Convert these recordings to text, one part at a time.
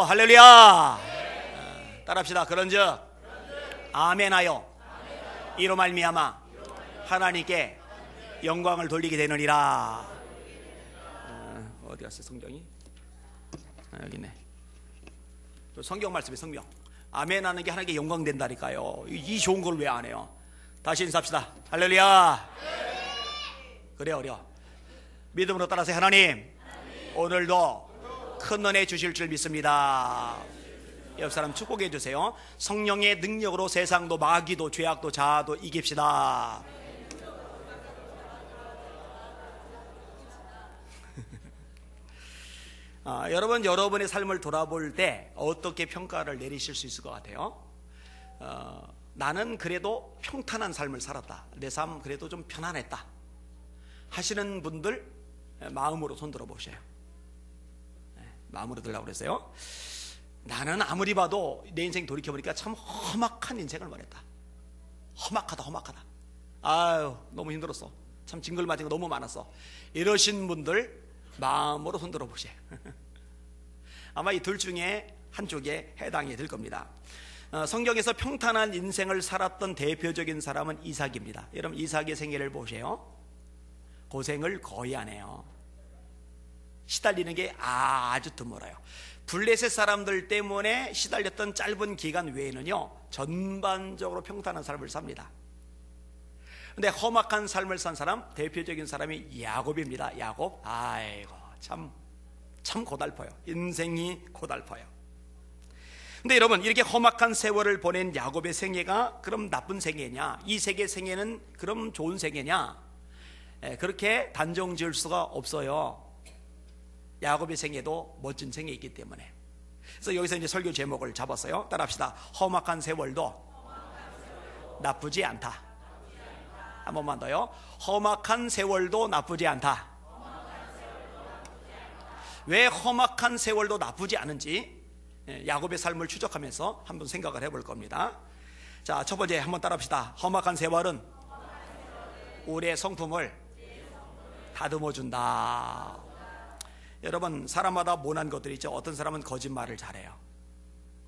할렐루야. 따라합시다. 그런즉 아멘하여 이로 말미암아 하나님께 영광을 돌리게 되느니라. 어디 갔어요 성경이? 여기 있네. 성경 말씀이 성경. 아멘하는 게 하나님께 영광 된다니까요. 이 좋은 걸 왜 안 해요? 다시 인사합시다. 할렐루야. 그래요, 그래요. 믿음으로 따라서 하나님, 오늘도 큰 은혜 주실 줄 믿습니다. 옆 사람 축복해 주세요. 성령의 능력으로 세상도 마귀도 죄악도 자아도 이깁시다. 여러분, 여러분의 삶을 돌아볼 때 어떻게 평가를 내리실 수 있을 것 같아요? 나는 그래도 평탄한 삶을 살았다. 내 삶 그래도 좀 편안했다 하시는 분들 마음으로 손 들어 보세요. 마음으로 들라고 그랬어요. 나는 아무리 봐도 내 인생 돌이켜보니까 참 험악한 인생을 말했다. 험악하다. 아유, 너무 힘들었어. 참 징글맞은 거 너무 많았어. 이러신 분들 마음으로 손 들어 보세요. 아마 이 둘 중에 한쪽에 해당이 될 겁니다. 성경에서 평탄한 인생을 살았던 대표적인 사람은 이삭입니다. 여러분, 이삭의 생애를 보세요. 고생을 거의 안 해요. 시달리는 게 아주 드물어요. 블레셋 사람들 때문에 시달렸던 짧은 기간 외에는요, 전반적으로 평탄한 삶을 삽니다. 근데 험악한 삶을 산 사람, 대표적인 사람이 야곱입니다. 야곱. 아이고, 참 고달퍼요. 인생이 고달퍼요. 근데 여러분, 이렇게 험악한 세월을 보낸 야곱의 생애가 그럼 나쁜 생애냐? 이 세계 생애는 그럼 좋은 생애냐? 그렇게 단정 지을 수가 없어요. 야곱의 생애도 멋진 생애 있기 때문에. 그래서 여기서 이제 설교 제목을 잡았어요. 따라합시다. 험악한 세월도 나쁘지 않다. 한 번만 더요. 험악한 세월도 나쁘지 않다. 왜 험악한 세월도 나쁘지 않은지 야곱의 삶을 추적하면서 한번 생각을 해볼 겁니다. 자, 첫 번째 한번 따라합시다. 험악한 세월은 우리의 성품을 다듬어 준다. 여러분, 사람마다 모난 것들이 있죠. 어떤 사람은 거짓말을 잘해요.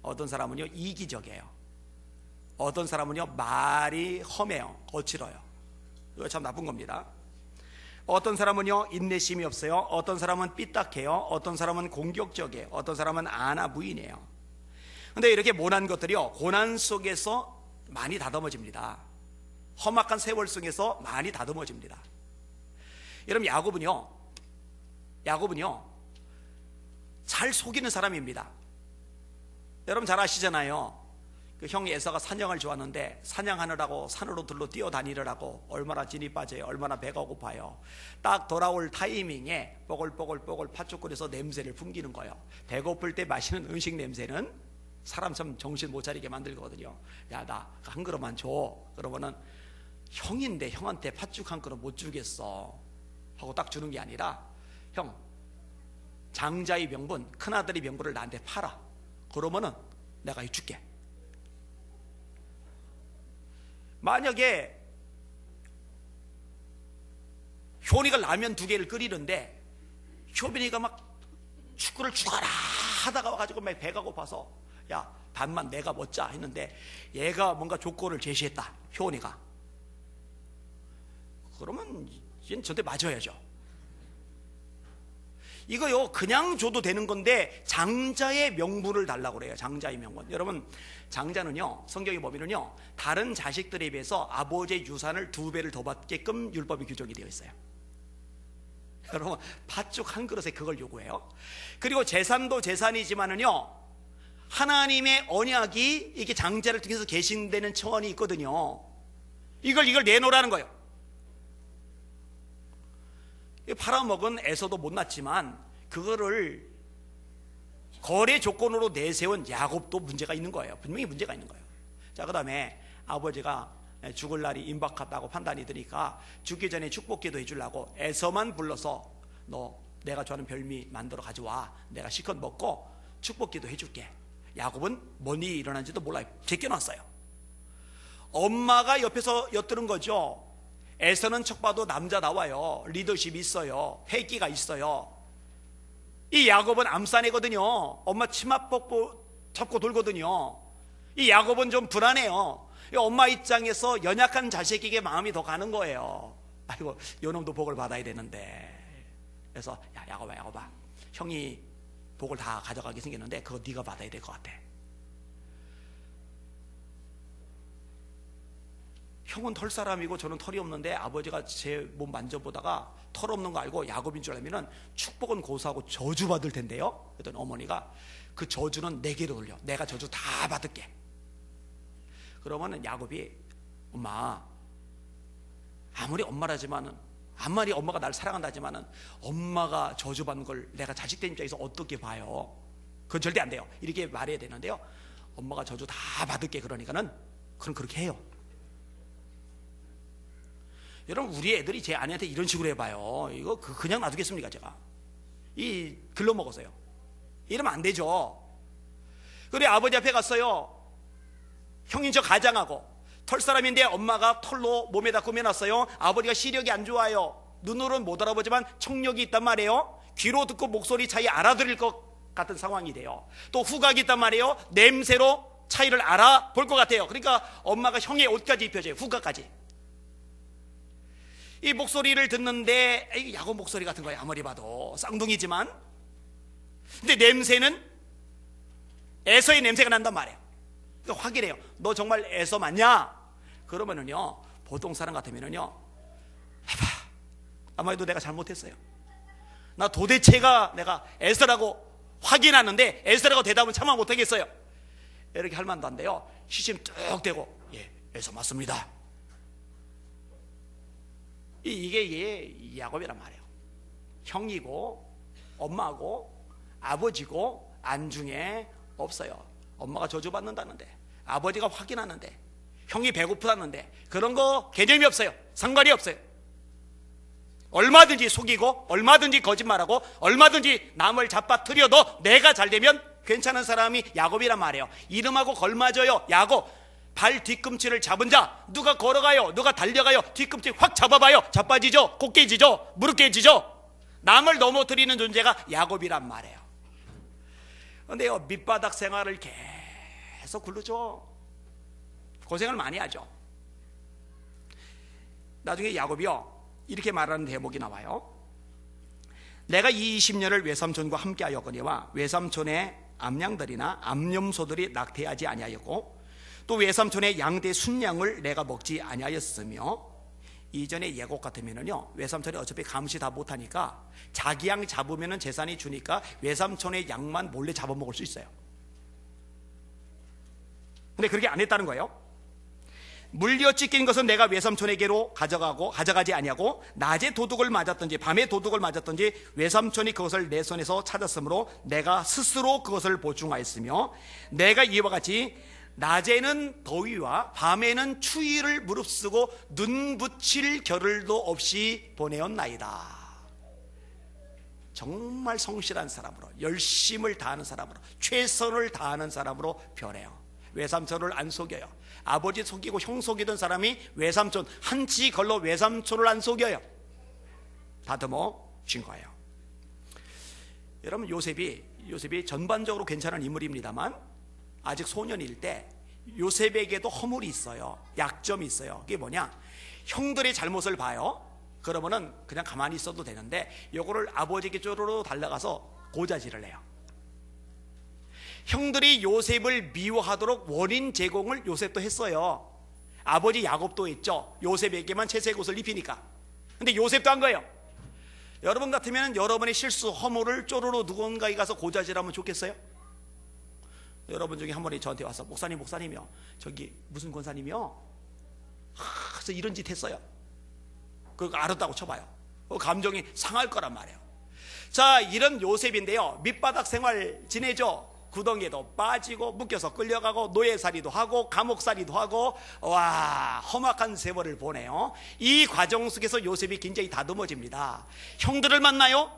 어떤 사람은요 이기적이에요. 어떤 사람은요 말이 험해요. 거칠어요. 이거 참 나쁜 겁니다. 어떤 사람은요 인내심이 없어요. 어떤 사람은 삐딱해요. 어떤 사람은 공격적이에요. 어떤 사람은 아나무인이에요. 근데 이렇게 모난 것들이요 고난 속에서 많이 다듬어집니다. 험악한 세월 속에서 많이 다듬어집니다. 여러분, 야곱은요 잘 속이는 사람입니다. 여러분 잘 아시잖아요. 그 형 에서가 사냥을 좋아하는데 사냥하느라고 산으로 들러 뛰어다니느라고 얼마나 진이 빠져요. 얼마나 배가 고파요. 딱 돌아올 타이밍에 뽀글뽀글 팥죽거려서 냄새를 풍기는 거예요. 배고플 때 마시는 음식 냄새는 사람 참 정신 못 차리게 만들거든요. 야, 나 한 그릇만 줘. 그러면은 형인데 형한테 팥죽 한 그릇 못 주겠어 하고 딱 주는 게 아니라, 형, 장자의 명분, 큰아들의 명분을 나한테 팔아. 그러면은 내가 줄게. 만약에 효니가 라면 2개를 끓이는데 효빈이가 막 축구를 죽어라 하다가 와가지고 막 배가 고파서 야, 반만 내가 먹자 했는데 얘가 뭔가 조건을 제시했다, 효니가. 그러면 얘는 저한테 맞아야죠. 이거요 그냥 줘도 되는 건데 장자의 명분을 달라고 그래요. 장자의 명분. 여러분, 장자는요 성경에 보면은요 다른 자식들에 비해서 아버지의 유산을 2배를 더 받게끔 율법이 규정이 되어 있어요. 여러분, 팥죽 한 그릇에 그걸 요구해요. 그리고 재산도 재산이지만은요 하나님의 언약이 이렇게 장자를 통해서 계신되는 청원이 있거든요. 이걸 내놓으라는 거예요. 팔아먹은 에서도 못났지만 그거를 거래 조건으로 내세운 야곱도 문제가 있는 거예요. 분명히 문제가 있는 거예요. 자, 그 다음에 아버지가 죽을 날이 임박하다고 판단이 드니까 죽기 전에 축복기도 해주려고 에서만 불러서 너 내가 좋아하는 별미 만들어 가져와. 내가 실컷 먹고 축복기도 해줄게. 야곱은 뭔 일이 일어난지도 몰라요. 제껴놨어요. 엄마가 옆에서 엿들은 거죠. 에서는 척 봐도 남자 나와요. 리더십이 있어요. 패기가 있어요. 이 야곱은 암산이거든요. 엄마 치마 잡고 돌거든요. 이 야곱은 좀 불안해요. 엄마 입장에서 연약한 자식에게 마음이 더 가는 거예요. 아이고, 요놈도 복을 받아야 되는데. 그래서 야, 야곱아, 형이 복을 다 가져가게 생겼는데 그거 네가 받아야 될 것 같아. 형은 털 사람이고 저는 털이 없는데 아버지가 제 몸 만져보다가 털 없는 거 알고 야곱인 줄 알면은 축복은 고수하고 저주 받을 텐데요. 그랬더니 어머니가 그 저주는 내게로 돌려. 내가 저주 다 받을게. 그러면은 야곱이 엄마, 아무리 엄마라지만은, 아무리 엄마가 나를 사랑한다지만은 엄마가 저주 받는 걸 내가 자식된 입장에서 어떻게 봐요? 그건 절대 안 돼요. 이렇게 말해야 되는데요. 엄마가 저주 다 받을게. 그러니까는 그럼 그렇게 해요. 여러분, 우리 애들이 제 아내한테 이런 식으로 해봐요. 이거 그냥 놔두겠습니까 제가? 이 글러먹어서요. 이러면 안 되죠. 그래, 아버지 앞에 갔어요. 형인 척 가장하고, 털사람인데 엄마가 털로 몸에다 꾸며놨어요. 아버지가 시력이 안 좋아요. 눈으로는 못 알아보지만 청력이 있단 말이에요. 귀로 듣고 목소리 차이 알아들을 것 같은 상황이 돼요. 또 후각이 있단 말이에요. 냄새로 차이를 알아볼 것 같아요. 그러니까 엄마가 형의 옷까지 입혀줘요. 후각까지. 이 목소리를 듣는데 야곱 목소리 같은 거예요. 아무리 봐도 쌍둥이지만. 근데 냄새는 에서의 냄새가 난단 말이에요. 그러니까 확인해요. 너 정말 에서 맞냐? 그러면은요, 보통 사람 같으면은요, 해봐. 아마도 내가 잘못했어요. 나 도대체가 내가 에서라고 확인하는데 에서라고 대답은 차마 못하겠어요. 이렇게 할 만도 한데요, 시심 뚝 대고, 예, 에서 맞습니다. 이게 야곱이란 말이에요. 형이고 엄마고 아버지고 안중에 없어요. 엄마가 저주받는다는데, 아버지가 확인하는데, 형이 배고프다는데 그런 거 개념이 없어요. 상관이 없어요. 얼마든지 속이고 얼마든지 거짓말하고 얼마든지 남을 잡아뜨려도 내가 잘되면 괜찮은 사람이 야곱이란 말이에요. 이름하고 걸맞아요. 야곱. 발 뒤꿈치를 잡은 자, 누가 걸어가요, 누가 달려가요, 뒤꿈치 확 잡아봐요. 자빠지죠, 곱게지죠, 무릎 깨지죠. 남을 넘어뜨리는 존재가 야곱이란 말이에요. 그런데요, 밑바닥 생활을 계속 굴르죠. 고생을 많이 하죠. 나중에 야곱이요, 이렇게 말하는 대목이 나와요. 내가 이 20년을 외삼촌과 함께 하였거니와 외삼촌의 암양들이나 암염소들이 낙태하지 아니하였고 또 외삼촌의 양대 순양을 내가 먹지 아니하였으며, 이전에 예곡 같으면은요, 외삼촌이 어차피 감시 다 못하니까 자기 양 잡으면은 재산이 주니까 외삼촌의 양만 몰래 잡아먹을 수 있어요. 근데 그렇게 안 했다는 거예요. 물려 찢긴 것은 내가 외삼촌에게로 가져가지 아니하고 낮에 도둑을 맞았든지 밤에 도둑을 맞았든지 외삼촌이 그것을 내 손에서 찾았으므로 내가 스스로 그것을 보충하였으며, 내가 이와 같이 낮에는 더위와 밤에는 추위를 무릅쓰고 눈 붙일 겨를도 없이 보내었나이다. 정말 성실한 사람으로, 열심을 다하는 사람으로, 최선을 다하는 사람으로 변해요. 외삼촌을 안 속여요. 아버지 속이고 형 속이던 사람이 외삼촌, 한치 걸러 외삼촌을 안 속여요. 다듬어 준 거예요. 여러분, 요셉이 전반적으로 괜찮은 인물입니다만 아직 소년일 때 요셉에게도 허물이 있어요. 약점이 있어요. 그게 뭐냐? 형들의 잘못을 봐요. 그러면은 그냥 가만히 있어도 되는데 요거를 아버지에게 쪼르르 달려가서 고자질을 해요. 형들이 요셉을 미워하도록 원인 제공을 요셉도 했어요. 아버지 야곱도 했죠. 요셉에게만 채색 옷을 입히니까. 근데 요셉도 한 거예요. 여러분 같으면 여러분의 실수, 허물을 쪼르르 누군가에 가서 고자질하면 좋겠어요? 여러분 중에 한 분이 저한테 와서 목사님이요, 저기 무슨 권사님이요, 저 이런 짓 했어요. 그거 알았다고 쳐봐요. 감정이 상할 거란 말이에요. 자, 이런 요셉인데요, 밑바닥 생활 지내죠. 구덩이에도 빠지고 묶여서 끌려가고 노예살이도 하고 감옥살이도 하고, 와, 험악한 세월을 보내요. 이 과정 속에서 요셉이 굉장히 다듬어집니다. 형들을 만나요.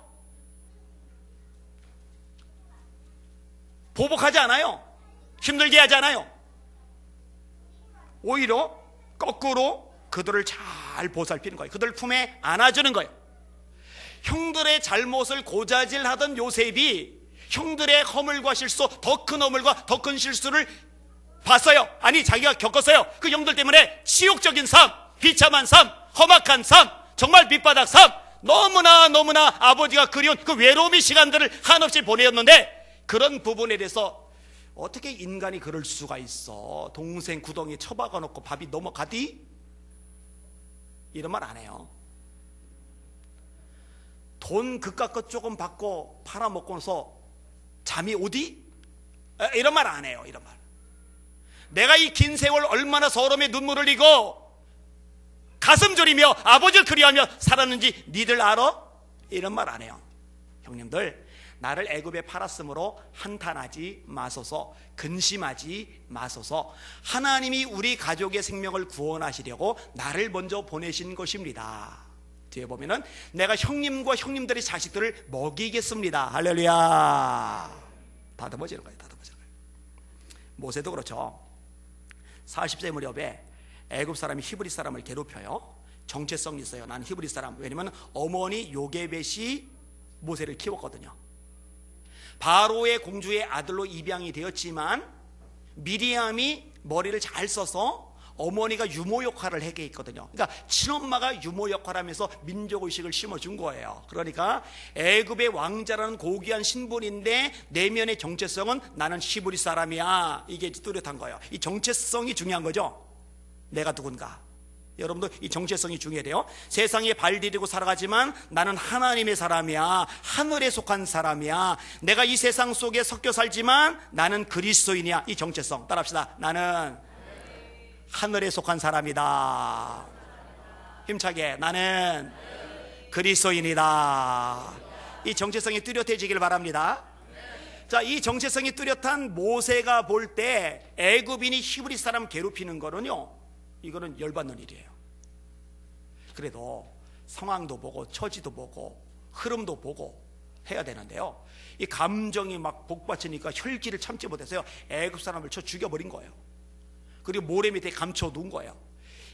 보복하지 않아요. 힘들게 하지 않아요. 오히려 거꾸로 그들을 잘 보살피는 거예요. 그들 품에 안아주는 거예요. 형들의 잘못을 고자질하던 요셉이 형들의 허물과 실수, 더 큰 허물과 더 큰 실수를 봤어요. 아니, 자기가 겪었어요. 그 형들 때문에 치욕적인 삶, 비참한 삶, 험악한 삶, 정말 밑바닥 삶, 너무나 아버지가 그리운 그 외로움의 시간들을 한없이 보내었는데, 그런 부분에 대해서 어떻게 인간이 그럴 수가 있어? 동생 구덩이에 처박아 놓고 밥이 넘어가디? 이런 말 안 해요. 돈 그깟 것 조금 받고 팔아먹고서 잠이 오디? 이런 말 안 해요. 이런 말. 내가 이 긴 세월 얼마나 서러움에 눈물을 흘리고 가슴 졸이며 아버지를 그리워하며 살았는지 니들 알아? 이런 말 안 해요. 형님들, 나를 애굽에 팔았으므로 한탄하지 마소서, 근심하지 마소서. 하나님이 우리 가족의 생명을 구원하시려고 나를 먼저 보내신 것입니다. 뒤에 보면은 내가 형님과 형님들의 자식들을 먹이겠습니다. 할렐루야. 다듬어지는 거예요. 다듬어지는 거예요. 모세도 그렇죠. 40세 무렵에 애굽 사람이 히브리 사람을 괴롭혀요. 정체성이 있어요. 난 히브리 사람. 왜냐면 어머니 요게벳이 모세를 키웠거든요. 바로의 공주의 아들로 입양이 되었지만 미리암이 머리를 잘 써서 어머니가 유모 역할을 하게 했거든요. 그러니까 친엄마가 유모 역할을 하면서 민족의식을 심어준 거예요. 그러니까 애굽의 왕자라는 고귀한 신분인데 내면의 정체성은 나는 히브리 사람이야. 이게 뚜렷한 거예요. 이 정체성이 중요한 거죠. 내가 누군가. 여러분도 이 정체성이 중요해요. 세상에 발 디디고 살아가지만 나는 하나님의 사람이야. 하늘에 속한 사람이야. 내가 이 세상 속에 섞여 살지만 나는 그리스도인이야. 이 정체성 따라합시다. 나는 하늘에 속한 사람이다. 힘차게 나는 그리스도인이다. 이 정체성이 뚜렷해지길 바랍니다. 자, 이 정체성이 뚜렷한 모세가 볼 때 애굽인이 히브리 사람 괴롭히는 거는요, 이거는 열받는 일이에요. 그래도 상황도 보고 처지도 보고 흐름도 보고 해야 되는데요, 이 감정이 막 복받치니까 혈기를 참지 못해서요 애굽 사람을 쳐 죽여버린 거예요. 그리고 모래 밑에 감춰 놓은 거예요.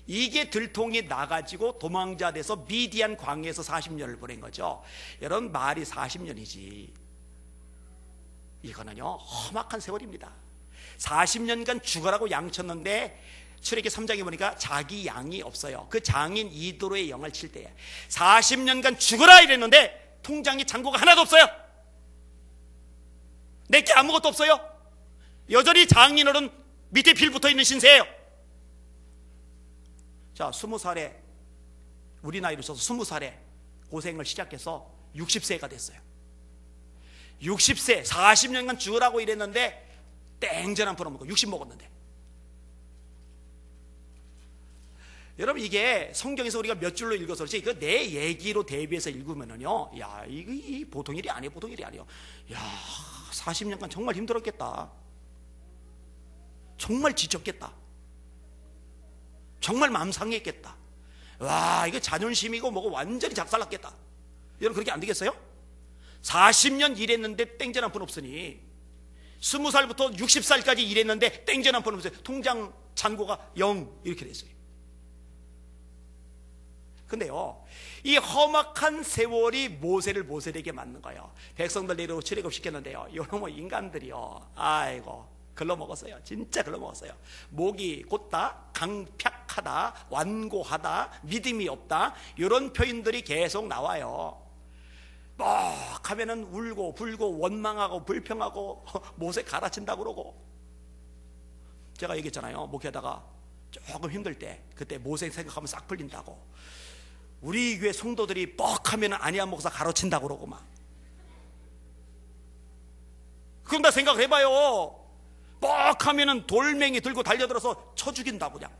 이게 들통이 나가지고 도망자 돼서 미디안 광야에서 40년을 보낸 거죠. 여러분, 말이 40년이지 이거는요 험악한 세월입니다. 40년간 죽어라고 양쳤는데 출애굽기 3장에 보니까 자기 양이 없어요. 그 장인 이도로의 영을 칠 때에 40년간 죽어라 이랬는데 통장에 잔고가 하나도 없어요. 내게 아무것도 없어요. 여전히 장인어른 밑에 빌 붙어있는 신세예요. 자, 20살에 우리 나이로 쳐서 20살에 고생을 시작해서 60세가 됐어요. 60세 40년간 죽으라고 이랬는데 땡전 한 푼 없고 60 먹었는데, 여러분 이게 성경에서 우리가 몇 줄로 읽어서 그렇지 이거 내 얘기로 대비해서 읽으면은요, 야 이거 보통 일이 아니에요. 보통 일이 아니에요. 야 40년간 정말 힘들었겠다. 정말 지쳤겠다. 정말 마음 상했겠다. 와 이거 자존심이고 뭐고 완전히 작살났겠다. 여러분 그렇게 안 되겠어요? 40년 일했는데 땡전 한 푼 없으니 20살부터 60살까지 일했는데 땡전 한 푼 없어요. 통장 잔고가 0 이렇게 됐어요. 근데요 이 험악한 세월이 모세를 모세에게 맞는 거예요. 백성들 내려오고 출애굽시켰는데요 이놈의 인간들이요, 아이고 글러먹었어요. 진짜 글러먹었어요. 목이 곧다, 강팍하다, 완고하다, 믿음이 없다, 이런 표현들이 계속 나와요. 뭐 하면은 울고 불고 원망하고 불평하고 모세 갈아친다고 그러고. 제가 얘기했잖아요, 목회하다가 조금 힘들 때 그때 모세 생각하면 싹 풀린다고. 우리 교회 성도들이 뻑하면 안희한 목사 가로친다고 그러고 막. 그럼 다 생각을 해봐요. 뻑하면은 돌멩이 들고 달려들어서 쳐 죽인다고. 그냥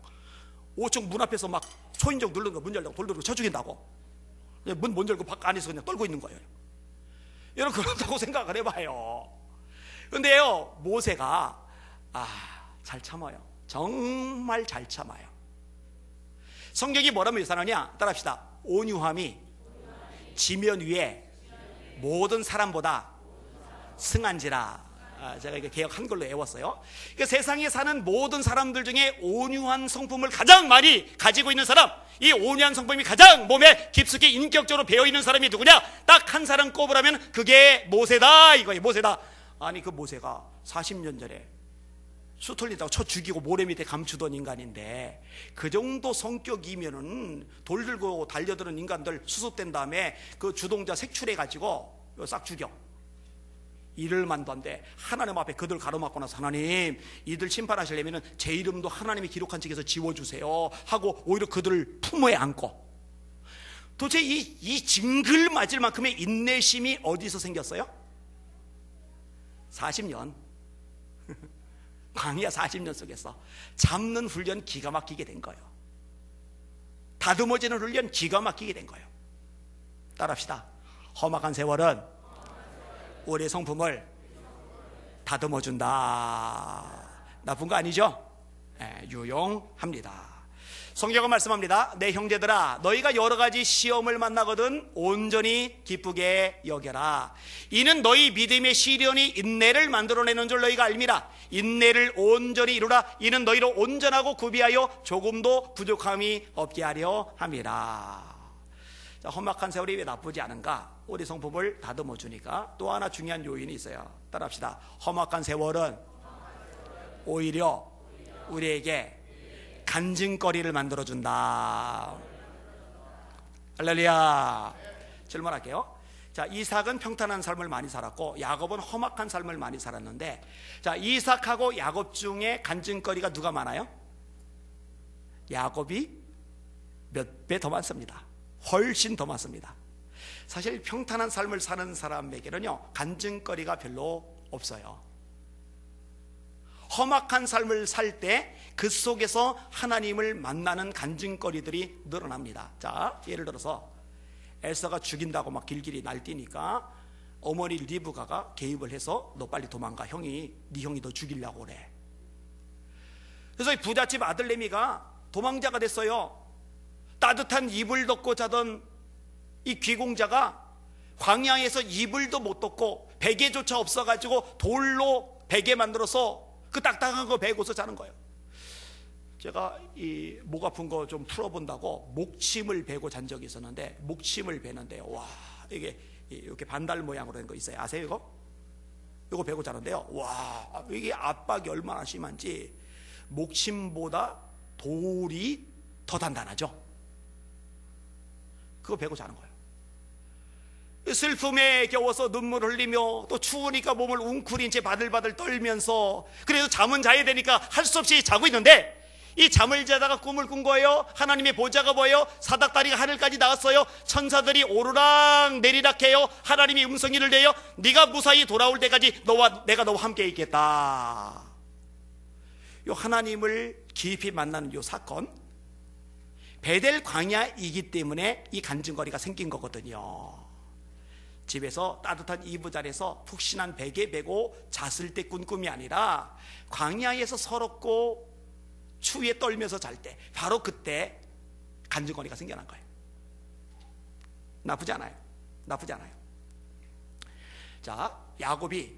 5층 문 앞에서 막 초인종 누르는 거 문 열려고 돌 들고 쳐 죽인다고. 문 못 열고 밖 안에서 그냥 떨고 있는 거예요. 여러분 그렇다고 생각을 해봐요. 근데요 모세가 잘 참아요. 정말 잘 참아요. 성경이 뭐라고 묘사하느냐, 따라합시다. 온유함이 지면 위에 모든 사람보다 승한지라. 제가 이게 개역 한글로 외웠어요. 그러니까 세상에 사는 모든 사람들 중에 온유한 성품을 가장 많이 가지고 있는 사람, 이 온유한 성품이 가장 몸에 깊숙이 인격적으로 배어있는 사람이 누구냐? 딱 한 사람 꼽으라면 그게 모세다 이거예요. 모세다. 아니 그 모세가 40년 전에 수틀린다고 쳐 죽이고 모래 밑에 감추던 인간인데, 그 정도 성격이면은 돌 들고 달려드는 인간들 수습된 다음에 그 주동자 색출해가지고 싹 죽여. 이를만도 안 돼. 하나님 앞에 그들 가로막고 나서 하나님 이들 심판하시려면 제 이름도 하나님이 기록한 책에서 지워주세요 하고 오히려 그들을 품에 안고. 도대체 이 징글 맞을 만큼의 인내심이 어디서 생겼어요? 40년 광야 40년 속에서 잡는 훈련 기가 막히게 된 거예요. 다듬어지는 훈련 기가 막히게 된 거예요. 따라합시다. 험악한 세월은 우리의 성품을 다듬어준다. 나쁜 거 아니죠? 유용합니다. 성경은 말씀합니다. 내 형제들아, 너희가 여러 가지 시험을 만나거든 온전히 기쁘게 여겨라. 이는 너희 믿음의 시련이 인내를 만들어내는 줄 너희가 알미라. 인내를 온전히 이루라. 이는 너희로 온전하고 구비하여 조금도 부족함이 없게 하려 함이라. 자, 험악한 세월이 왜 나쁘지 않은가? 우리 성품을 다듬어 주니까 또 하나 중요한 요인이 있어요. 따라합시다. 험악한 세월은 오히려 우리에게 간증거리를 만들어준다. 할렐루야. 질문할게요. 자, 이삭은 평탄한 삶을 많이 살았고 야곱은 험악한 삶을 많이 살았는데, 자, 이삭하고 야곱 중에 간증거리가 누가 많아요? 야곱이 몇 배 더 많습니다. 훨씬 더 많습니다. 사실 평탄한 삶을 사는 사람에게는요 간증거리가 별로 없어요. 험악한 삶을 살 때 그 속에서 하나님을 만나는 간증거리들이 늘어납니다. 자, 예를 들어서 엘사가 죽인다고 막 길길이 날뛰니까 어머니 리브가가 개입을 해서 너 빨리 도망가, 네 형이 너 죽이려고 그래. 그래서 이 부잣집 아들내미가 도망자가 됐어요. 따뜻한 이불 덮고 자던 이 귀공자가 광야에서 이불도 못 덮고 베개조차 없어가지고 돌로 베개 만들어서 그 딱딱한 거 베고서 자는 거예요. 제가 이 목 아픈 거 좀 풀어본다고 목침을 베고 잔 적이 있었는데, 목침을 베는데 와, 이게 이렇게 반달 모양으로 된 거 있어요. 아세요 이거? 이거 베고 자는데요, 와, 이게 압박이 얼마나 심한지 목침보다 돌이 더 단단하죠. 그거 베고 자는 거예요. 슬픔에 겨워서 눈물 흘리며 또 추우니까 몸을 웅크린 채 바들바들 떨면서 그래도 잠은 자야 되니까 할 수 없이 자고 있는데, 이 잠을 자다가 꿈을 꾼 거예요. 하나님의 보좌가 보여요. 사닥다리가 하늘까지 나왔어요. 천사들이 오르락 내리락 해요. 하나님이 음성이를 내요. 네가 무사히 돌아올 때까지 내가 너와 함께 있겠다. 요 하나님을 깊이 만나는 요 사건, 베델 광야이기 때문에 이 간증거리가 생긴 거거든요. 집에서 따뜻한 이부자리에서 푹신한 베개 베고 잤을 때 꾼 꿈이 아니라 광야에서 서럽고 추위에 떨면서 잘 때, 바로 그때 간증거리가 생겨난 거예요. 나쁘지 않아요. 나쁘지 않아요. 자, 야곱이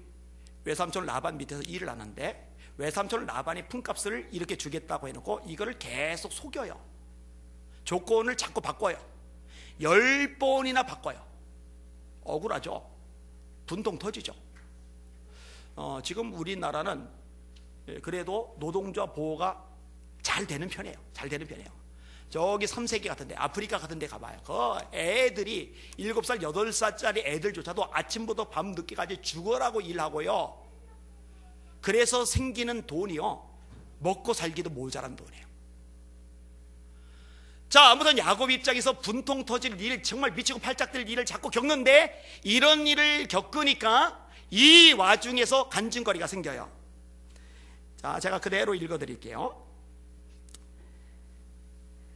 외삼촌 라반 밑에서 일을 하는데 외삼촌 라반이 품값을 이렇게 주겠다고 해놓고 이거를 계속 속여요. 조건을 자꾸 바꿔요. 10번이나 바꿔요. 억울하죠. 분통 터지죠. 지금 우리나라는 그래도 노동자 보호가 잘 되는 편이에요. 잘 되는 편이에요. 저기 3세기 같은데, 아프리카 같은데 가봐요. 그 애들이 7살, 8살짜리 애들조차도 아침부터 밤 늦게까지 죽어라고 일하고요. 그래서 생기는 돈이요, 먹고 살기도 모자란 돈이에요. 자, 아무튼 야곱 입장에서 분통 터질 일, 정말 미치고 팔짝 들 일을 자꾸 겪는데, 이런 일을 겪으니까 이 와중에서 간증거리가 생겨요. 자, 제가 그대로 읽어드릴게요.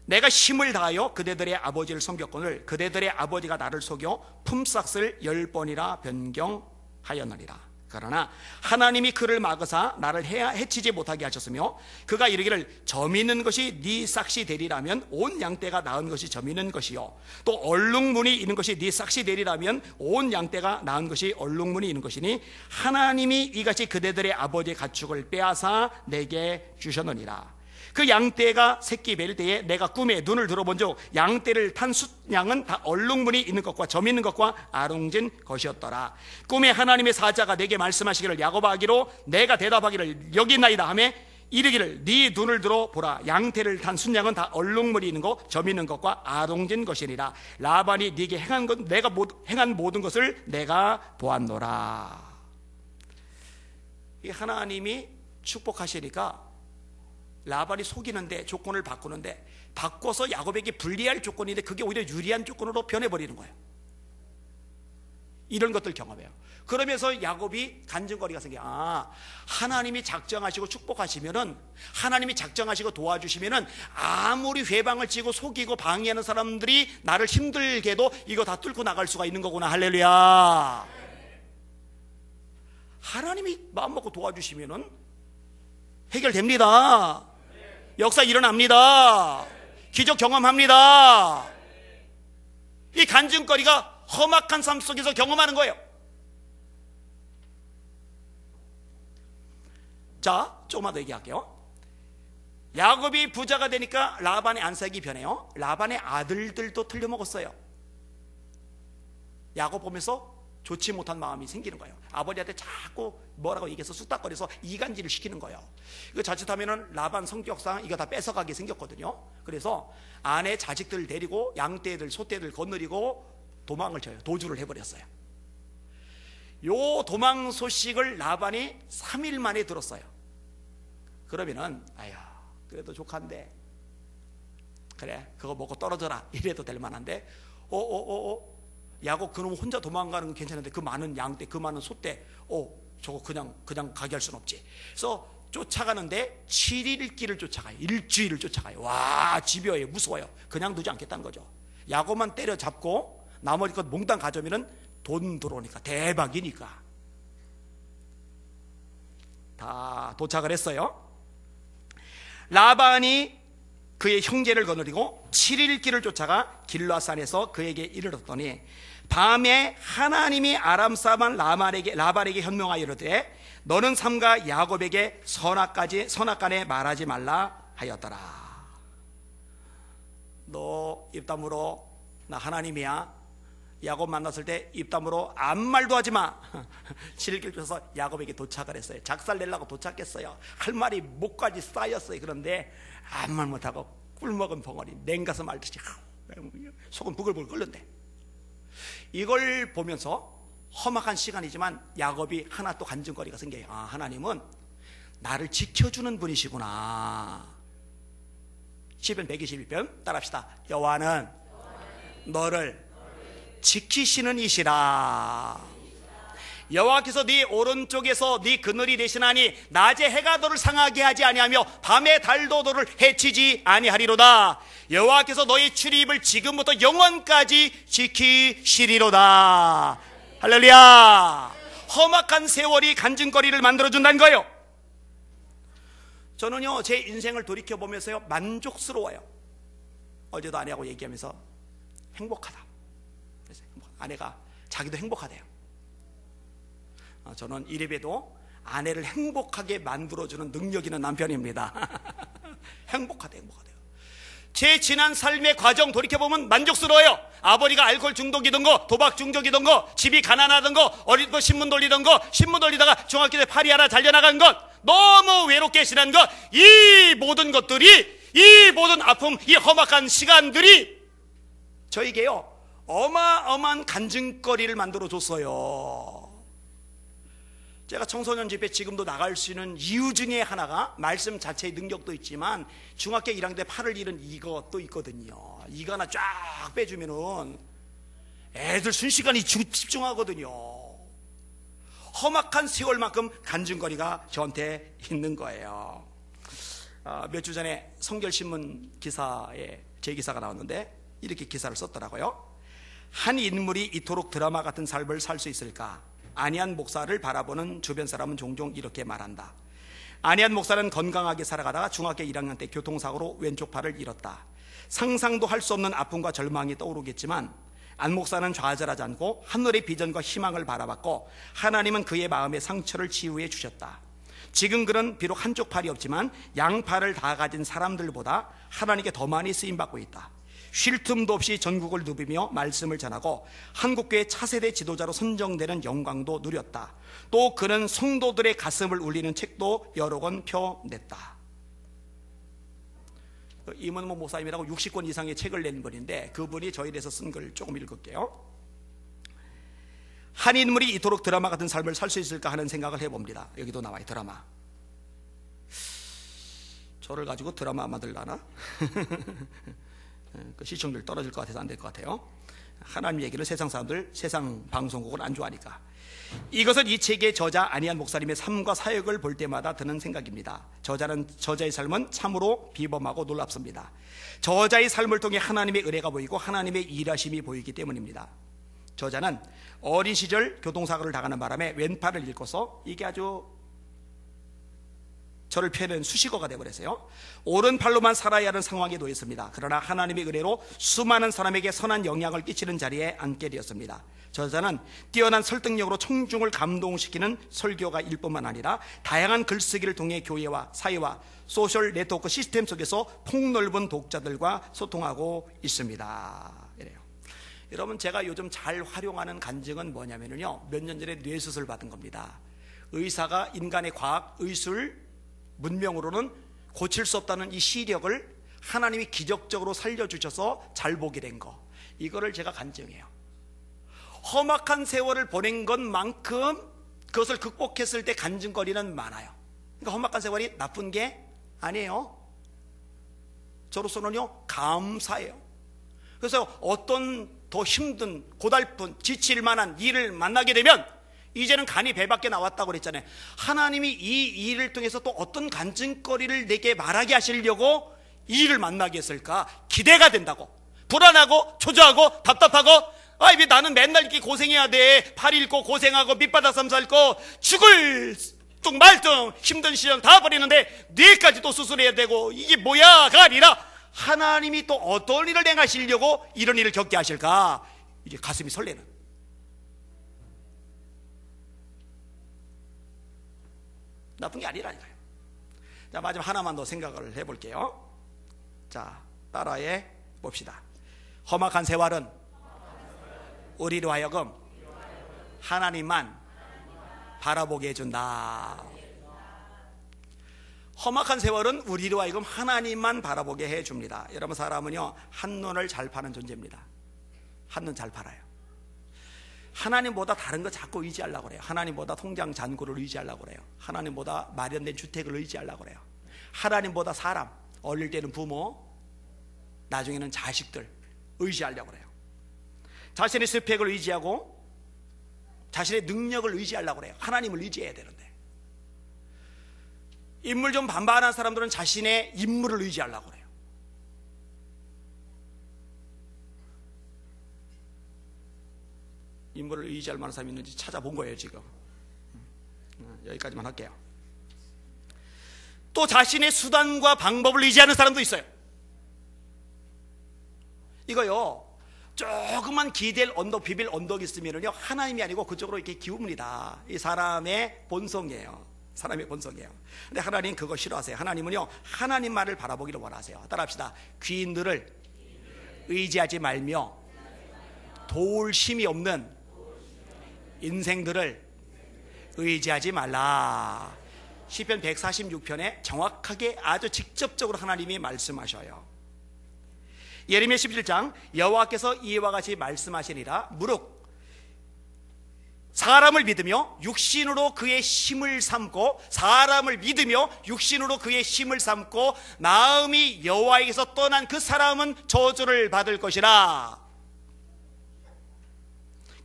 내가 힘을 다하여 그대들의 아버지를 섬겼거늘 그대들의 아버지가 나를 속여 품삯을 10번이나 변경하였느니라. 그러나 하나님이 그를 막으사 나를 해치지 못하게 하셨으며 그가 이르기를 점 있는 것이 네 싹시 되리라면 온 양떼가 낳은 것이 점 있는 것이요 또 얼룩무늬 있는 것이 네 싹시 되리라면 온 양떼가 낳은 것이 얼룩무늬 있는 것이니 하나님이 이같이 그대들의 아버지의 가축을 빼앗아 내게 주셨느니라. 그 양떼가 새끼 뵐 때에 내가 꿈에 눈을 들어본 적 양떼를 탄 숫양은 다 얼룩무늬 있는 것과 점 있는 것과 아롱진 것이었더라. 꿈에 하나님의 사자가 내게 말씀하시기를 야곱아기로 내가 대답하기를 여기 있나이다 하며 이르기를 네 눈을 들어 보라. 양떼를 탄 순양은 다 얼룩무늬 있는 것, 점 있는 것과 아롱진 것이니라. 라반이 네게 행한 것, 내가 행한 모든 것을 내가 보았노라. 이 하나님이 축복하시니까 라반이 속이는데 조건을 바꾸는데 바꿔서 야곱에게 불리할 조건인데 그게 오히려 유리한 조건으로 변해버리는 거예요. 이런 것들 경험해요. 그러면서 야곱이 간증거리가 생겨요. 하나님이 작정하시고 축복하시면은, 하나님이 작정하시고 도와주시면은 아무리 회방을 치고 속이고 방해하는 사람들이 나를 힘들게도 이거 다 뚫고 나갈 수가 있는 거구나. 할렐루야. 하나님이 마음먹고 도와주시면은 해결됩니다. 역사 일어납니다. 기적 경험합니다. 이 간증거리가 험악한 삶 속에서 경험하는 거예요. 자, 조금만 더 얘기할게요. 야곱이 부자가 되니까 라반의 안색이 변해요. 라반의 아들들도 틀려먹었어요. 야곱 보면서 좋지 못한 마음이 생기는 거예요. 아버지한테 자꾸 뭐라고 얘기해서 쑥닥거려서 이간질을 시키는 거예요. 이거 자칫하면은 라반 성격상 이거 다 뺏어가게 생겼거든요. 그래서 아내 자식들 데리고 양떼들 소떼들 거느리고 도망을 쳐요. 도주를 해버렸어요. 요 도망 소식을 라반이 3일 만에 들었어요. 그러면은 아휴 그래도 조카인데 그래 그거 먹고 떨어져라 이래도 될 만한데 야곱 그놈 혼자 도망가는 건 괜찮은데 그 많은 양떼 그 많은 소떼 저거 그냥 가게 할 수는 없지. 그래서 쫓아가는데 7일 길을 쫓아가요. 일주일을 쫓아가요. 와 집요해요. 무서워요. 그냥 두지 않겠다는 거죠. 야곱만 때려잡고 나머지 것 몽땅 가져오면은 돈 들어오니까 대박이니까 다 도착을 했어요. 라반이 그의 형제를 거느리고 7일 길을 쫓아가 길라산에서 그에게 이르렀더니 밤에 하나님이 아람 사람 라반에게 현명하여 이르되 너는 삼가 야곱에게 선악간에 말하지 말라 하였더라. 너 입 다물어 나 하나님이야. 야곱 만났을 때 입 다물어 아무 말도 하지 마. 7일 길 쫓아서 야곱에게 도착을 했어요. 작살 내려고 도착했어요. 할 말이 목까지 쌓였어요. 그런데 아무 말 못하고 꿀먹은 벙어리 냉가서 말듯이 속은 부글부글 끓는데 이걸 보면서 험악한 시간이지만 야곱이 하나 또 간증거리가 생겨요. 하나님은 나를 지켜주는 분이시구나. 시편 121편 따라합시다. 여호와는 너를 지키시는 이시라. 여호와께서 네 오른쪽에서 네 그늘이 되시나니 낮에 해가 너를 상하게 하지 아니하며 밤에 달도 너를 해치지 아니하리로다. 여호와께서 너의 출입을 지금부터 영원까지 지키시리로다. 할렐루야. 험악한 세월이 간증거리를 만들어준다는 거예요. 저는요 제 인생을 돌이켜보면서요 만족스러워요. 어제도 아내하고 얘기하면서 행복하다. 그래서 아내가 자기도 행복하대요. 저는 이래봬도 아내를 행복하게 만들어주는 능력 있는 남편입니다. 행복하대요. 제 지난 삶의 과정 돌이켜보면 만족스러워요. 아버지가 알코올 중독이던 거, 도박 중독이던 거, 집이 가난하던 거, 어릴 때 신문 돌리던 거, 신문 돌리다가 중학교 때 파리 하나 잘려나간 것, 너무 외롭게 지난 것, 이 모든 것들이, 이 모든 아픔, 이 험악한 시간들이 저에게요 어마어마한 간증거리를 만들어줬어요. 제가 청소년 집회 지금도 나갈 수 있는 이유 중에 하나가 말씀 자체의 능력도 있지만 중학교 1학년 때 팔을 잃은 이것도 있거든요. 이거 하나 쫙 빼주면은 애들 순식간에 집중하거든요. 험악한 세월만큼 간증거리가 저한테 있는 거예요. 몇 주 전에 성결신문 기사에 제 기사가 나왔는데 이렇게 기사를 썼더라고요. 한 인물이 이토록 드라마 같은 삶을 살 수 있을까? 안희안 목사를 바라보는 주변 사람은 종종 이렇게 말한다. 안희안 목사는 건강하게 살아가다가 중학교 1학년 때 교통사고로 왼쪽 팔을 잃었다. 상상도 할 수 없는 아픔과 절망이 떠오르겠지만 안 목사는 좌절하지 않고 하늘의 비전과 희망을 바라봤고 하나님은 그의 마음의 상처를 치유해 주셨다. 지금 그는 비록 한쪽 팔이 없지만 양팔을 다 가진 사람들보다 하나님께 더 많이 쓰임받고 있다. 쉴 틈도 없이 전국을 누비며 말씀을 전하고 한국교회 차세대 지도자로 선정되는 영광도 누렸다. 또 그는 성도들의 가슴을 울리는 책도 여러 권 펴냈다. 임원모 목사님이라고 60권 이상의 책을 낸 분인데 그분이 저에 대해서 쓴 걸 조금 읽을게요. 한 인물이 이토록 드라마 같은 삶을 살 수 있을까 하는 생각을 해봅니다. 여기도 나와요. 드라마. 저를 가지고 드라마 만들라나? 그 시청률 떨어질 것 같아서 안 될 것 같아요. 하나님 얘기를 세상 사람들, 세상 방송국은 안 좋아하니까. 이것은 이 책의 저자 안희안 목사님의 삶과 사역을 볼 때마다 드는 생각입니다. 저자의 삶은 참으로 비범하고 놀랍습니다. 저자의 삶을 통해 하나님의 은혜가 보이고 하나님의 일하심이 보이기 때문입니다. 저자는 어린 시절 교통사고를 당하는 바람에 왼팔을 잃고서 이게 아주 저를 표현하는 수식어가 되어버렸어요. 오른팔로만 살아야 하는 상황에 놓였습니다. 그러나 하나님의 은혜로 수많은 사람에게 선한 영향을 끼치는 자리에 앉게 되었습니다. 저자는 뛰어난 설득력으로 청중을 감동시키는 설교가일 뿐만 아니라 다양한 글쓰기를 통해 교회와 사회와 소셜 네트워크 시스템 속에서 폭넓은 독자들과 소통하고 있습니다. 이래요. 여러분, 제가 요즘 잘 활용하는 간증은 뭐냐면요, 몇 년 전에 뇌수술 받은 겁니다. 의사가 인간의 과학, 의술, 문명으로는 고칠 수 없다는 이 시력을 하나님이 기적적으로 살려주셔서 잘 보게 된 거, 이거를 제가 간증해요. 험악한 세월을 보낸 것만큼 그것을 극복했을 때 간증거리는 많아요. 그러니까 험악한 세월이 나쁜 게 아니에요. 저로서는요, 감사해요. 그래서 어떤 더 힘든, 고달픈, 지칠 만한 일을 만나게 되면 이제는 간이 배 밖에 나왔다고 그랬잖아요. 하나님이 이 일을 통해서 또 어떤 간증거리를 내게 말하게 하시려고 이 일을 만나게 했을까 기대가 된다고. 불안하고 초조하고 답답하고, 왜 나는 맨날 이렇게 고생해야 돼. 팔 잃고 고생하고 밑바닥 삼사 잃고 죽을 뚱말뚱 힘든 시간 다 버리는데 뇌까지 또 수술해야 되고 이게 뭐야가 아니라 하나님이 또 어떤 일을 행하시려고 이런 일을 겪게 하실까, 이게 가슴이 설레는. 나쁜 게 아니라니까요. 자, 마지막 하나만 더 생각을 해볼게요. 자, 따라해 봅시다. 험악한 세월은 우리로 하여금 하나님만 바라보게 해준다. 험악한 세월은 우리로 하여금 하나님만 바라보게 해줍니다. 여러분, 사람은요, 한눈을 잘 파는 존재입니다. 한눈 잘 팔아요. 하나님보다 다른 거 자꾸 의지하려고 그래요. 하나님보다 통장 잔고를 의지하려고 그래요. 하나님보다 마련된 주택을 의지하려고 그래요. 하나님보다 사람, 어릴 때는 부모, 나중에는 자식들 의지하려고 그래요. 자신의 스펙을 의지하고 자신의 능력을 의지하려고 그래요. 하나님을 의지해야 되는데, 인물 좀 반반한 사람들은 자신의 인물을 의지하려고 그래요. 인물을 의지할 만한 사람이 있는지 찾아본 거예요, 지금. 여기까지만 할게요. 또 자신의 수단과 방법을 의지하는 사람도 있어요. 이거요, 조그만 기댈 언덕, 비빌 언덕이 있으면요, 하나님이 아니고 그쪽으로 이렇게 기웁니다. 이 사람의 본성이에요. 사람의 본성이에요. 근데 하나님 그거 싫어하세요. 하나님은요, 하나님만을 바라보기를 원하세요. 따라합시다. 귀인들을 의지하지 말며 도울 힘이 없는 인생들을 의지하지 말라. 시편 146편에 정확하게 아주 직접적으로 하나님이 말씀하셔요. 예레미야 17장, 여호와께서 이와 같이 말씀하시니라. 무릇 사람을 믿으며 육신으로 그의 힘을 삼고, 사람을 믿으며 육신으로 그의 힘을 삼고 마음이 여호와에게서 떠난 그 사람은 저주를 받을 것이라.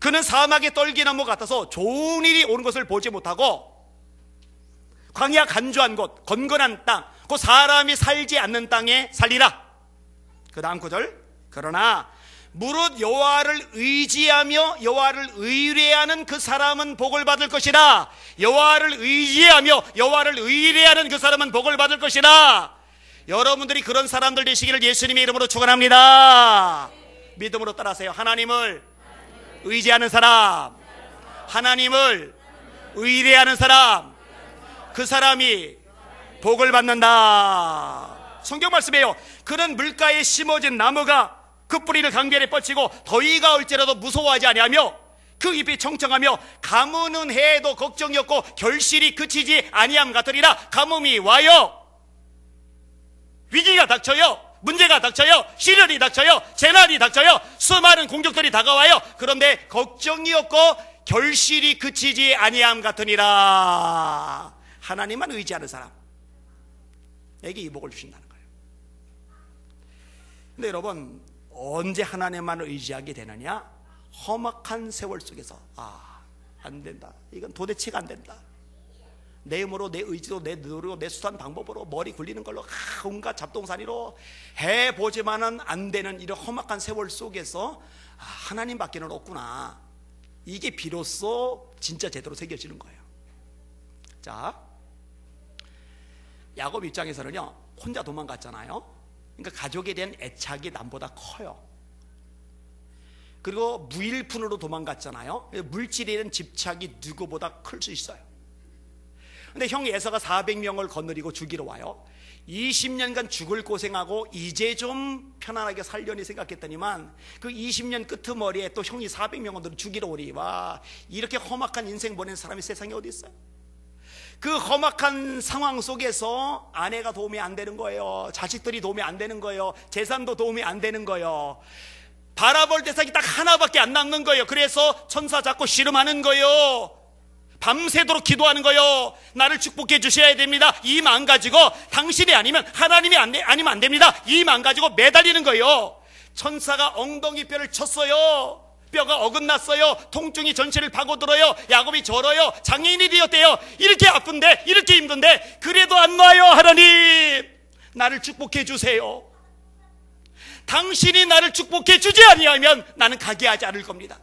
그는 사막의 떨기나무 같아서 좋은 일이 오는 것을 보지 못하고 광야 간주한 곳, 건건한 땅, 그 사람이 살지 않는 땅에 살리라. 그 다음 구절, 그러나 무릇 여호와를 의지하며 여호와를 의뢰하는 그 사람은 복을 받을 것이라. 여호와를 의지하며 여호와를 의뢰하는 그 사람은 복을 받을 것이라. 여러분들이 그런 사람들 되시기를 예수님의 이름으로 축원합니다. 믿음으로 따라하세요. 하나님을 의지하는 사람, 하나님을 의뢰하는 사람, 그 사람이 복을 받는다. 성경 말씀이에요. 그는 물가에 심어진 나무가 그 뿌리를 강변에 뻗치고 더위가 올지라도 무서워하지 아니하며 그 잎이 청청하며 가뭄은 해에도 걱정이 없고 결실이 그치지 아니함 같으리라. 가뭄이 와요, 위기가 닥쳐요, 문제가 닥쳐요, 시련이 닥쳐요, 재난이 닥쳐요, 수많은 공격들이 다가와요. 그런데 걱정이 없고 결실이 그치지 아니함 같으니라. 하나님만 의지하는 사람에게 이 복을 주신다는 거예요. 근데 여러분, 언제 하나님만 의지하게 되느냐? 험악한 세월 속에서 안 된다, 이건 도대체가 안 된다, 내 힘으로, 내 의지로, 내 노력으로, 내 수단 방법으로, 머리 굴리는 걸로 온갖 잡동사니로 해보지만은 안 되는 이런 험악한 세월 속에서 하나님밖에는 없구나, 이게 비로소 진짜 제대로 새겨지는 거예요. 자, 야곱 입장에서는요, 혼자 도망갔잖아요. 그러니까 가족에 대한 애착이 남보다 커요. 그리고 무일푼으로 도망갔잖아요. 물질에 대한 집착이 누구보다 클 수 있어요. 근데 형 에서가 400명을 거느리고 죽이러 와요. 20년간 죽을 고생하고 이제 좀 편안하게 살려니 생각했더니만 그 20년 끄트머리에 또 형이 400명을 죽이러 오니, 와, 이렇게 험악한 인생 보낸 사람이 세상에 어디 있어요? 그 험악한 상황 속에서 아내가 도움이 안 되는 거예요. 자식들이 도움이 안 되는 거예요. 재산도 도움이 안 되는 거예요. 바라볼 대상이 딱 하나밖에 안 남는 거예요. 그래서 천사 잡고 씨름하는 거예요. 밤새도록 기도하는 거예요. 나를 축복해 주셔야 됩니다. 이 마음 가지고, 당신이 아니면, 하나님이 아니면 안 됩니다. 이 마음 가지고 매달리는 거예요. 천사가 엉덩이 뼈를 쳤어요. 뼈가 어긋났어요. 통증이 전체를 파고들어요. 야곱이 절어요. 장애인이 되었대요. 이렇게 아픈데, 이렇게 힘든데 그래도 안 놔요. 하나님, 나를 축복해 주세요. 당신이 나를 축복해 주지 아니하면 나는 가게 하지 않을 겁니다.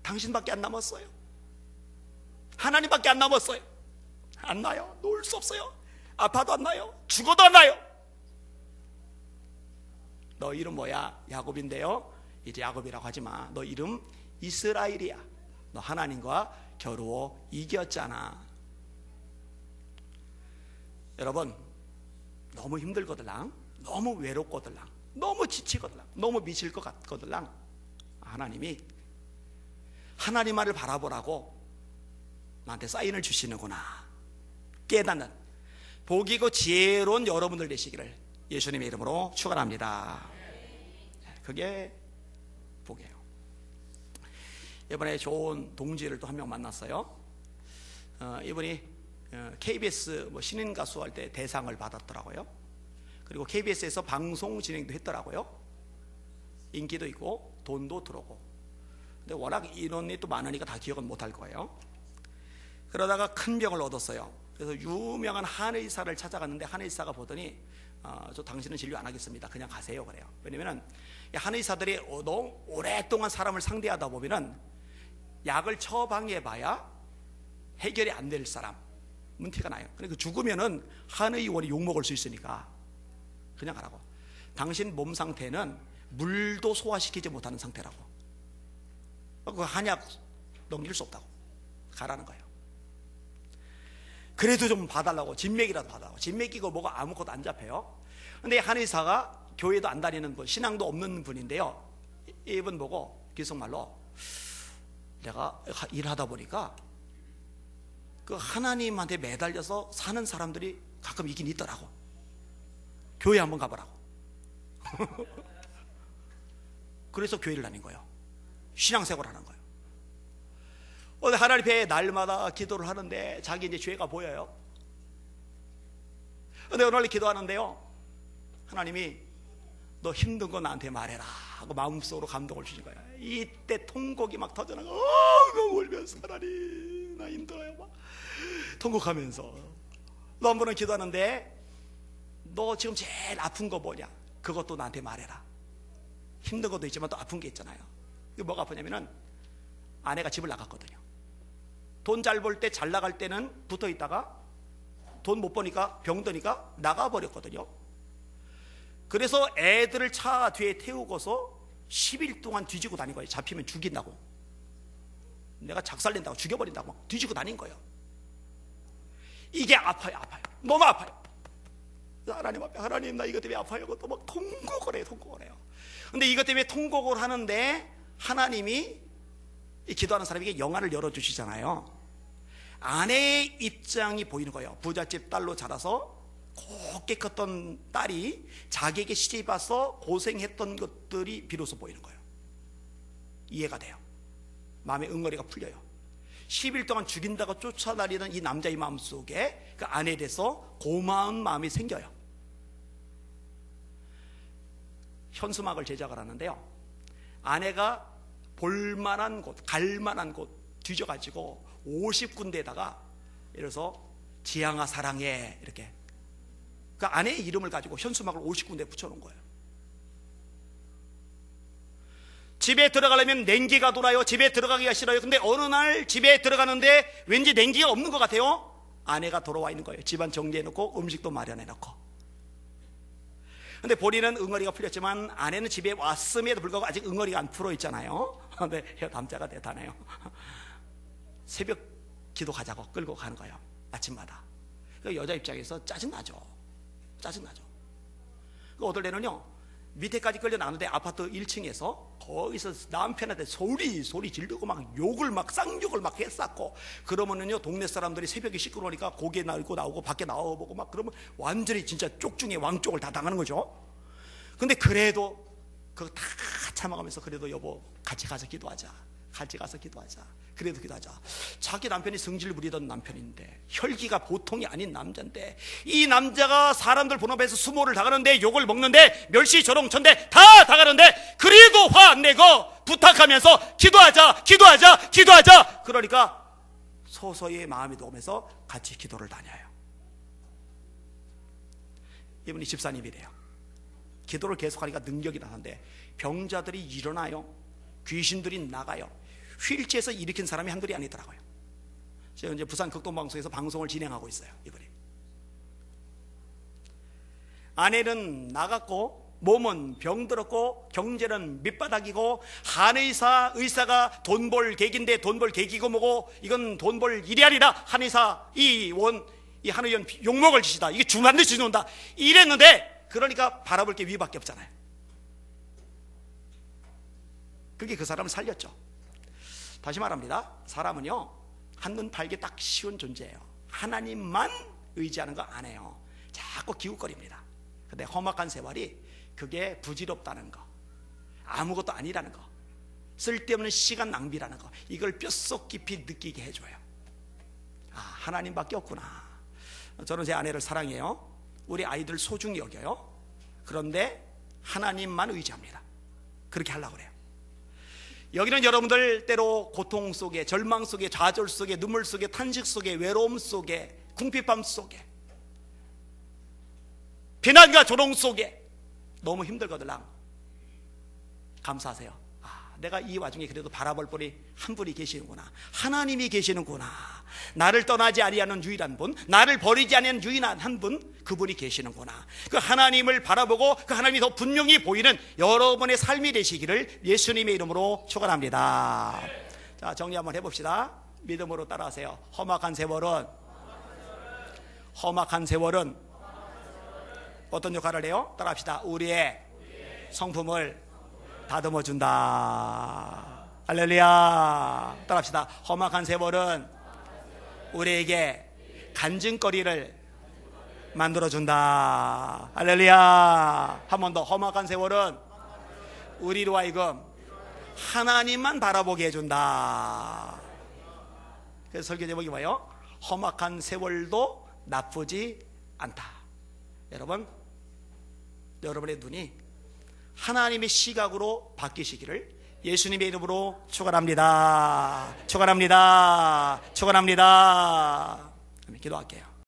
당신밖에 안 남았어요. 하나님밖에 안 남았어요. 안 나요. 놓을 수 없어요. 아파도 안 나요. 죽어도 안 나요. 너 이름 뭐야? 야곱인데요, 이제 야곱이라고 하지 마. 너 이름 이스라엘이야. 너 하나님과 겨루어 이겼잖아. 여러분, 너무 힘들거들랑, 너무 외롭거들랑, 너무 지치거들랑, 너무 미칠 것 같거들랑, 하나님이 하나님만을 바라보라고 나한테 사인을 주시는구나 깨닫는 복이고 지혜로운 여러분들 되시기를 예수님의 이름으로 축원합니다. 그게 복이에요. 이번에 좋은 동지를 또 한 명 만났어요. 이분이 KBS 신인 가수 할 때 대상을 받았더라고요. 그리고 KBS에서 방송 진행도 했더라고요. 인기도 있고 돈도 들어오고. 근데 워낙 인원이 또 많으니까 다 기억은 못할 거예요. 그러다가 큰 병을 얻었어요. 그래서 유명한 한의사를 찾아갔는데 한의사가 보더니 저 당신은 진료 안 하겠습니다. 그냥 가세요. 그래요. 왜냐면 한의사들이 너무 오랫동안 사람을 상대하다 보면은 약을 처방해봐야 해결이 안 될 사람은 티가 나요. 그러니까 죽으면은 한의원이 욕먹을 수 있으니까 그냥 가라고. 당신 몸 상태는 물도 소화시키지 못하는 상태라고. 그 한약 넘길 수 없다고. 가라는 거예요. 그래도 좀 봐달라고, 진맥이라도 봐달라고. 진맥이고 뭐가 아무것도 안 잡혀요. 근데 한의사가 교회도 안 다니는 분, 신앙도 없는 분인데요, 이분 보고 기속말로, 내가 일하다 보니까 그 하나님한테 매달려서 사는 사람들이 가끔 있긴 있더라고. 교회 한번 가보라고. 그래서 교회를 다닌 거예요. 신앙생활을 하는 거예요. 오늘 하나님 앞에 날마다 기도를 하는데 자기 이제 죄가 보여요. 근데 오늘 기도하는데요, 하나님이 너 힘든 거 나한테 말해라 하고 마음속으로 감동을 주신 거예요. 이때 통곡이 막 터져나가. 울면서 하나님 나 힘들어요 막 통곡하면서. 너 한 번은 기도하는데 너 지금 제일 아픈 거 뭐냐? 그것도 나한테 말해라. 힘든 것도 있지만 또 아픈 게 있잖아요. 이게 뭐가 아프냐면은 아내가 집을 나갔거든요. 돈 잘 벌 때, 잘 나갈 때는 붙어 있다가 돈 못 버니까 병드니까 나가버렸거든요. 그래서 애들을 차 뒤에 태우고서 10일 동안 뒤지고 다닌 거예요. 잡히면 죽인다고, 내가 작살낸다고, 죽여버린다고 막 뒤지고 다닌 거예요. 이게 아파요. 너무 아파요. 하나님 앞에, 하나님 나 이것 때문에 아파요. 그것도 막 통곡을 해요. 근데 이것 때문에 통곡을 하는데 하나님이 이 기도하는 사람에게 영안을 열어주시잖아요. 아내의 입장이 보이는 거예요. 부잣집 딸로 자라서 곱게 컸던 딸이 자기에게 시집 와서 고생했던 것들이 비로소 보이는 거예요. 이해가 돼요. 마음의 응어리가 풀려요. 10일 동안 죽인다고 쫓아다니던 이 남자의 마음속에 그 아내에 대해서 고마운 마음이 생겨요. 현수막을 제작을 하는데요, 아내가 볼만한 곳, 갈만한 곳 뒤져가지고 50군데에다가 예를 들어서 지향아 사랑해 이렇게 그 아내의 이름을 가지고 현수막을 50군데 붙여놓은 거예요. 집에 들어가려면 냉기가 돌아요. 집에 들어가기가 싫어요. 근데 어느 날 집에 들어가는데 왠지 냉기가 없는 것 같아요. 아내가 돌아와 있는 거예요. 집안 정리해놓고 음식도 마련해놓고. 근데 본인은 응어리가 풀렸지만 아내는 집에 왔음에도 불구하고 아직 응어리가 안 풀어 있잖아요. 근데 남자가 대단해요. 새벽 기도 가자고 끌고 가는 거예요. 아침마다. 여자 입장에서 짜증나죠. 어떨 때는요, 밑에까지 끌려 나오는데 아파트 1층에서 거기서 남편한테 소리 지르고 막 욕을 막 쌍욕을 막 했었고, 그러면은요 동네 사람들이 새벽에 시끄러우니까 고개 나오고 밖에 나와보고 막 그러면 완전히 진짜 쪽 중에 왕쪽을 다 당하는 거죠. 근데 그래도 그거 다 참아가면서 그래도 여보 같이 가서 기도하자. 그래도 기도하자. 자기 남편이 성질 부리던 남편인데, 혈기가 보통이 아닌 남자인데, 이 남자가 사람들 본 앞에서 수모를 당하는데, 욕을 먹는데, 멸시조롱천대 다 당하는데, 그래도 화 안 내고 부탁하면서 기도하자. 그러니까 서서히 마음이 녹으면서 같이 기도를 다녀요. 이분이 집사님이래요. 기도를 계속하니까 능력이 나는데 병자들이 일어나요. 귀신들이 나가요. 휠체어에서 일으킨 사람이 한둘이 아니더라고요. 제가 이제 부산 극동방송에서 방송을 진행하고 있어요. 이번에 아내는 나갔고 몸은 병들었고 경제는 밑바닥이고, 한의사가 돈 벌 계기인데 돈 벌 계기고 뭐고, 이건 돈 벌 일이 아니라 한의사 이 한의원 욕먹을 짓이다. 이게 주만들 짓는다 이랬는데, 그러니까 바라볼 게 위밖에 없잖아요. 그게 그 사람을 살렸죠. 다시 말합니다. 사람은요 한눈 팔기 딱 쉬운 존재예요. 하나님만 의지하는 거 안 해요. 자꾸 기웃거립니다. 근데 험악한 세월이 그게 부질없다는 거, 아무것도 아니라는 거, 쓸데없는 시간 낭비라는 거, 이걸 뼛속 깊이 느끼게 해줘요. 아, 하나님밖에 없구나. 저는 제 아내를 사랑해요. 우리 아이들 소중히 여겨요. 그런데 하나님만 의지합니다. 그렇게 하려고 그래요. 여기는 여러분들 때로 고통 속에, 절망 속에, 좌절 속에, 눈물 속에, 탄식 속에, 외로움 속에, 궁핍함 속에, 비난과 조롱 속에 너무 힘들거들랑 감사하세요. 아, 내가 이 와중에 그래도 바라볼 분이 한 분이 계시는구나. 하나님이 계시는구나. 나를 떠나지 아니하는 유일한 분, 나를 버리지 아니하는 유일한 한 분, 그분이 계시는구나. 그 하나님을 바라보고 그 하나님이 더 분명히 보이는 여러분의 삶이 되시기를 예수님의 이름으로 축원합니다. 자, 정리 한번 해봅시다. 믿음으로 따라하세요. 험악한 세월은 어떤 역할을 해요? 따라합시다. 우리의 성품을 다듬어 준다. 할렐루야. 따라합시다. 험악한 세월은 우리에게 간증거리를 만들어준다. 할렐루야. 한 번 더. 험악한 세월은 우리로 하여금 하나님만 바라보게 해준다. 그래서 설교 제목이 뭐예요? 험악한 세월도 나쁘지 않다. 여러분의 눈이 하나님의 시각으로 바뀌시기를 예수님의 이름으로 축원합니다. 기도할게요.